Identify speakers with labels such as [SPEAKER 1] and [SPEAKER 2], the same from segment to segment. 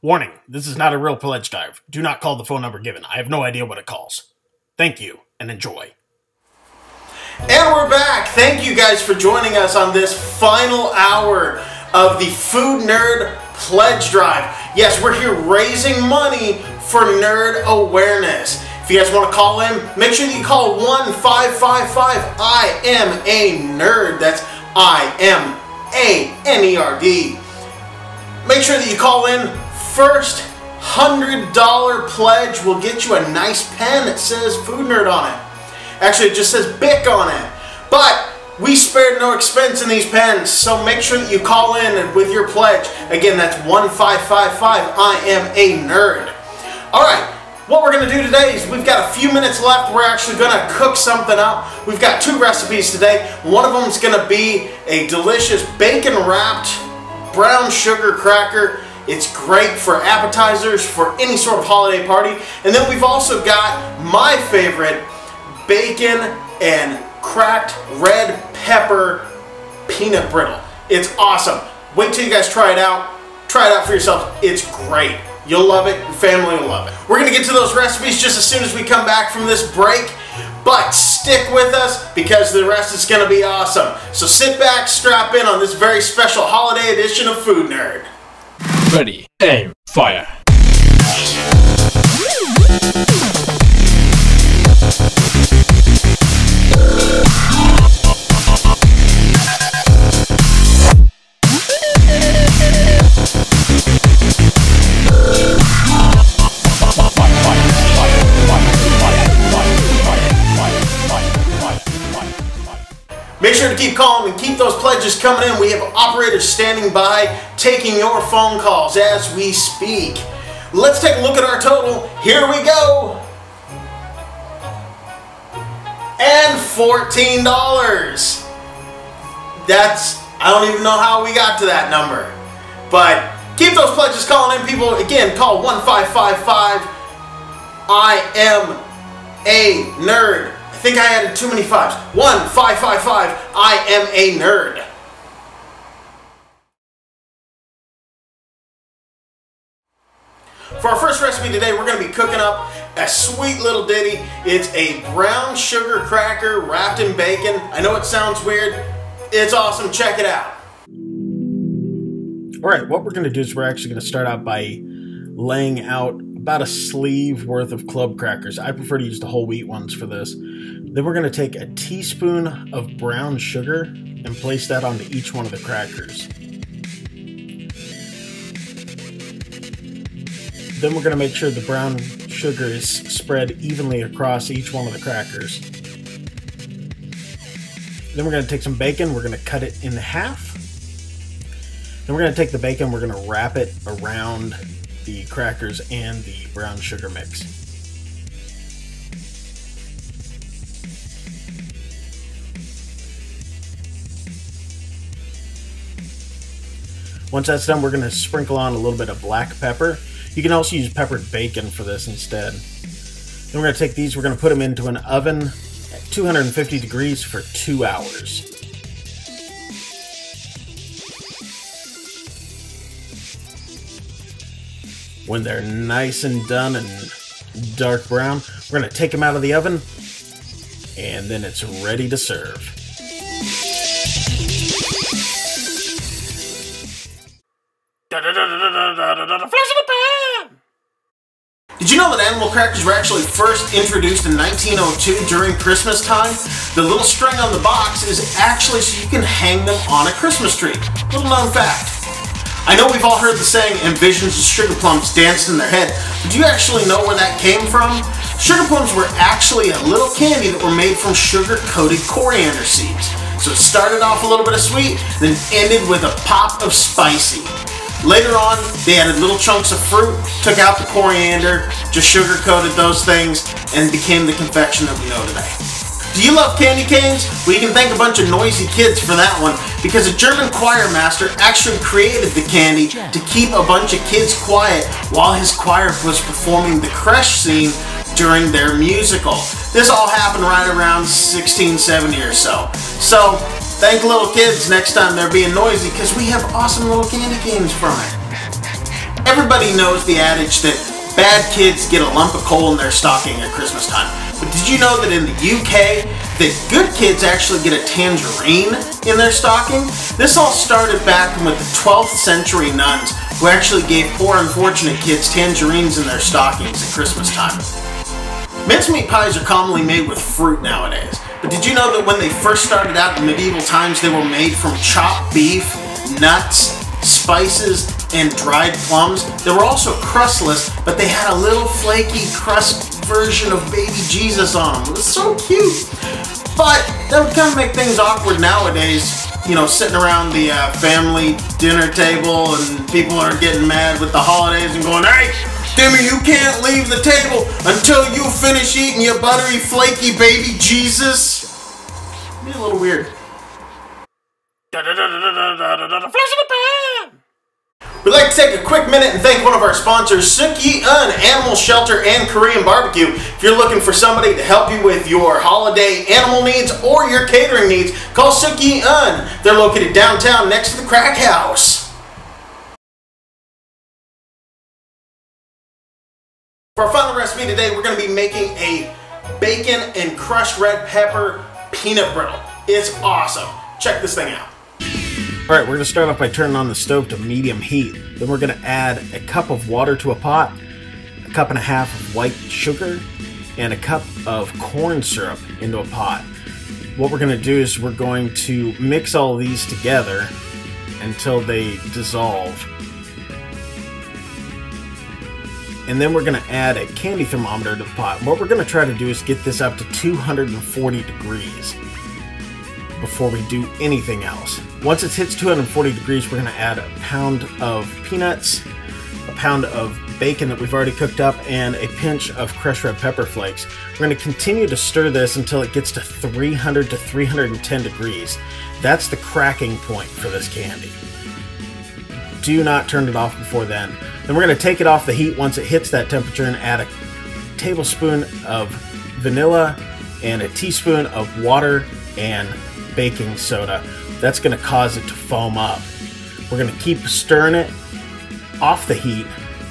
[SPEAKER 1] Warning, this is not a real pledge dive. Do not call the phone number given. I have no idea what it calls. Thank you, and enjoy.
[SPEAKER 2] And we're back. Thank you guys for joining us on this final hour of the Food Nerd Pledge Drive. Yes, we're here raising money for nerd awareness. If you guys want to call in, make sure that you call 1-555-I-AM-A-NERD. That's I-M-A-N-E-R-D. Make sure that you call in. First $100 pledge will get you a nice pen that says Food Nerd on it. Actually, it just says BIC on it. But we spared no expense in these pens, so make sure that you call in with your pledge. Again, that's 1-555-I-AM-A-NERD. Alright, what we're going to do today is we've got a few minutes left. We're actually going to cook something up. We've got two recipes today. One of them is going to be a delicious bacon-wrapped brown sugar cracker. It's great for appetizers, for any sort of holiday party. And then we've also got my favorite, bacon and cracked red pepper peanut brittle. It's awesome. Wait till you guys try it out. Try it out for yourself. It's great. You'll love it. Your family will love it. We're going to get to those recipes just as soon as we come back from this break. But stick with us because the rest is going to be awesome. So sit back, strap in on this very special holiday edition of Food Nerd.
[SPEAKER 3] Ready, aim, fire.
[SPEAKER 2] Make sure to keep calling and keep those pledges coming in. We have operators standing by taking your phone calls as we speak. Let's take a look at our total. Here we go. And $14. I don't even know how we got to that number. But keep those pledges calling in, people. Again, call 1-555-I-AM-A-NERD. I think I added too many fives. 1-555-I-AM-A-NERD. For our first recipe today, we're going to be cooking up a sweet little ditty. It's a brown sugar cracker wrapped in bacon. I know it sounds weird. It's awesome. Check it out.
[SPEAKER 1] Alright, what we're going to do is we're actually going to start out by laying out about a sleeve worth of club crackers. I prefer to use the whole wheat ones for this. Then we're going to take a teaspoon of brown sugar and place that onto each one of the crackers. Then we're going to make sure the brown sugar is spread evenly across each one of the crackers. Then we're going to take some bacon, we're going to cut it in half. Then we're going to take the bacon, we're going to wrap it around the crackers and the brown sugar mix. Once that's done, we're going to sprinkle on a little bit of black pepper. You can also use peppered bacon for this instead. Then we're going to take these, we're going to put them into an oven at 250 degrees for 2 hours. When they're nice and done and dark brown, we're going to take them out of the oven, and then it's ready to serve.
[SPEAKER 2] Did you know that animal crackers were actually first introduced in 1902 during Christmas time? The little string on the box is actually so you can hang them on a Christmas tree. Little known fact. I know we've all heard the saying, and visions of sugar plums danced in their head, but do you actually know where that came from? Sugar plums were actually a little candy that were made from sugar-coated coriander seeds. So it started off a little bit of sweet, then ended with a pop of spicy. Later on, they added little chunks of fruit, took out the coriander, just sugar-coated those things, and became the confection that we know today. Do you love candy canes? Well, you can thank a bunch of noisy kids for that one, because a German choir master actually created the candy to keep a bunch of kids quiet while his choir was performing the creche scene during their musical. This all happened right around 1670 or so. So, thank little kids next time they're being noisy, because we have awesome little candy canes from it. Everybody everybody knows the adage that bad kids get a lump of coal in their stocking at Christmas time. But did you know that in the UK, that good kids actually get a tangerine in their stocking? This all started back with the 12th century nuns who actually gave poor unfortunate kids tangerines in their stockings at Christmas time. Mincemeat pies are commonly made with fruit nowadays. But did you know that when they first started out in medieval times, they were made from chopped beef, nuts, spices, and dried plums? They were also crustless, but they had a little flaky crust version of baby Jesus on them. It was so cute. But that would kind of make things awkward nowadays, you know, sitting around the family dinner table and people are getting mad with the holidays and going, "Hey, Timmy, you can't leave the table until you finish eating your buttery, flaky baby Jesus." It'd be a little weird. Flash in the pan! We'd like to take a quick minute and thank one of our sponsors, Suk-Yi-Un Animal Shelter and Korean Barbecue. If you're looking for somebody to help you with your holiday animal needs or your catering needs, call Suk-Yi-Un. They're located downtown next to the Crack House. For our final recipe today, we're going to be making a bacon and crushed red pepper peanut brittle. It's awesome. Check this thing out.
[SPEAKER 1] Alright, we're going to start off by turning on the stove to medium heat. Then we're going to add a cup of water to a pot, a cup and a half of white sugar, and a cup of corn syrup into a pot. What we're going to do is we're going to mix all these together until they dissolve. And then we're going to add a candy thermometer to the pot. What we're going to try to do is get this up to 240 degrees before we do anything else. Once it hits 240 degrees, we're going to add a pound of peanuts, a pound of bacon that we've already cooked up, and a pinch of crushed red pepper flakes. We're going to continue to stir this until it gets to 300 to 310 degrees. That's the cracking point for this candy. Do not turn it off before then. Then we're going to take it off the heat once it hits that temperature and add a tablespoon of vanilla and a teaspoon of water and baking soda. That's going to cause it to foam up. We're going to keep stirring it off the heat,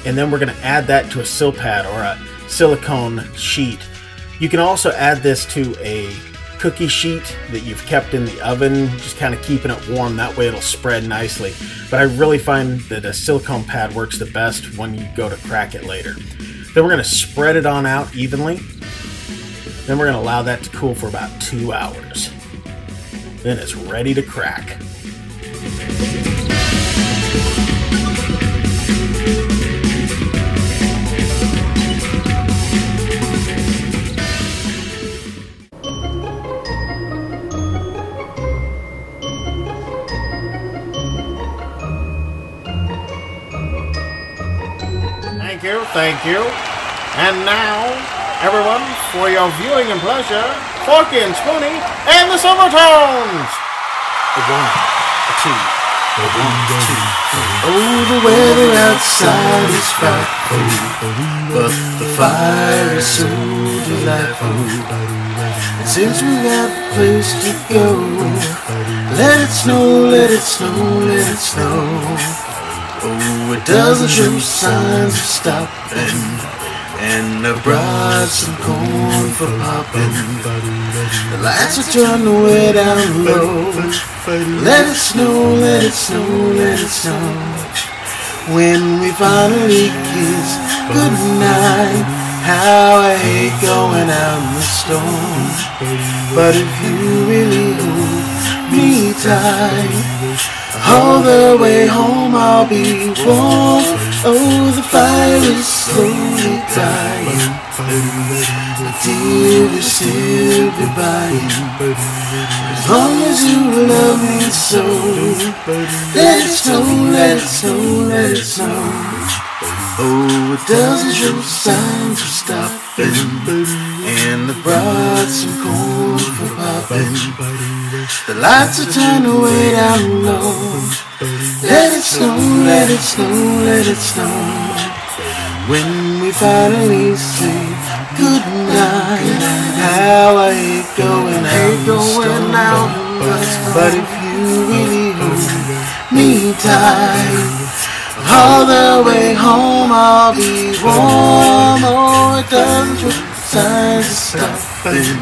[SPEAKER 1] and then we're going to add that to a silpad or a silicone sheet. You can also add this to a cookie sheet that you've kept in the oven, just kind of keeping it warm. That way it'll spread nicely. But I really find that a silicone pad works the best when you go to crack it later. Then we're going to spread it on out evenly. Then we're going to allow that to cool for about 2 hours. Then it's ready to crack. Thank you. And now, everyone, for your viewing and pleasure, Forky and Spoony and the Silvertones! A one, a two, a one, two, three.
[SPEAKER 4] Oh, the weather outside is frightful, but the fire is so delightful. And since we got a place to go, let it snow, let it snow, let it snow. Oh, it doesn't show signs of stopping, and I brought some corn for popping. The lights are turned way down low. Let it snow, let it snow, let it snow. When we finally kiss goodnight, how I hate going out in the storm. But if you really hold me tight, all the way home I'll be warm. Oh, the fire is slowly dying, the dear will still be buying. As long as you love me so, let it snow, let it snow, let it snow. Oh, it doesn't show signs of stopping, and I brought some corn for popping. The lights are turned way down low. Let it snow, let it snow, let it snow. When we finally say goodnight, how I hate going out. But if you really hold me tight, All the way home I'll be warm. Oh, it doesn't take signs of stopping.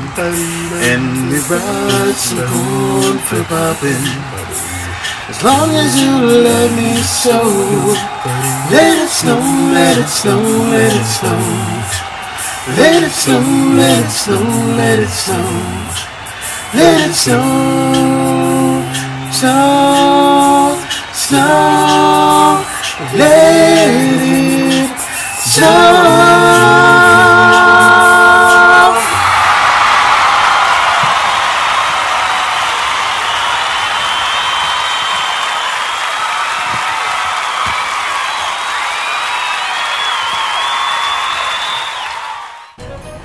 [SPEAKER 4] And we ride some corn for popping. As long as you let me so. Let it snow, let it snow, let it snow. Let it snow, let it snow, let it snow. Let it snow, snow, snow. Let it snow.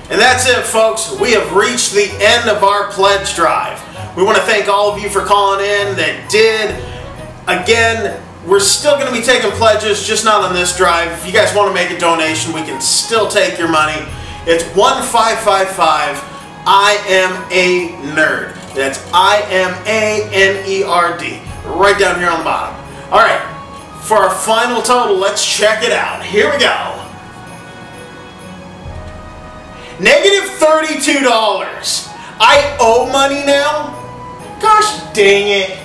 [SPEAKER 2] And that's it, folks. We have reached the end of our pledge drive. We want to thank all of you for calling in that did. Again, we're still going to be taking pledges, just not on this drive. If you guys want to make a donation, we can still take your money. It's 1555 I am a nerd. That's IMANERD. Right down here on the bottom. Alright, for our final total, let's check it out. Here we go. -$32. I owe money now? Gosh dang it.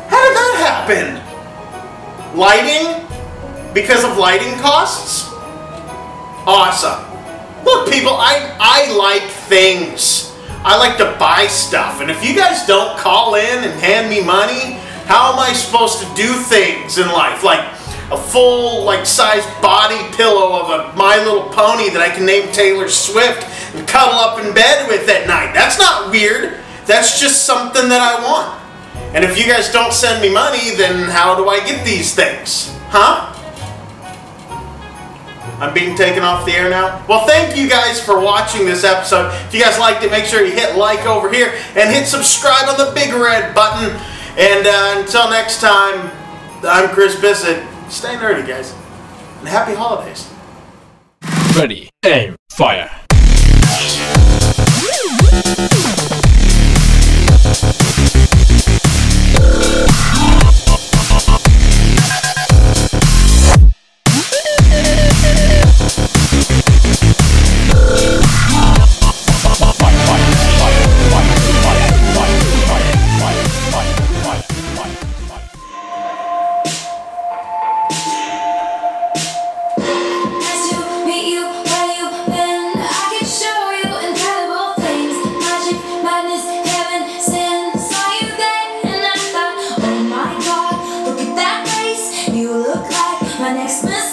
[SPEAKER 2] How did that happen? Lighting? Because of lighting costs? Awesome. Look, people, I like things. I like to buy stuff. And if you guys don't call in and hand me money, how am I supposed to do things in life? Like a full, size body pillow of a My Little Pony that I can name Taylor Swift and cuddle up in bed with at night. That's not weird. That's just something that I want. And if you guys don't send me money, then how do I get these things? Huh? I'm being taken off the air now. Well, thank you guys for watching this episode. If you guys liked it, make sure you hit like over here and hit subscribe on the big red button. And until next time, I'm Chris Bissett. Stay nerdy, guys. And happy holidays.
[SPEAKER 3] Ready, aim, fire.
[SPEAKER 5] You look like my next mistake.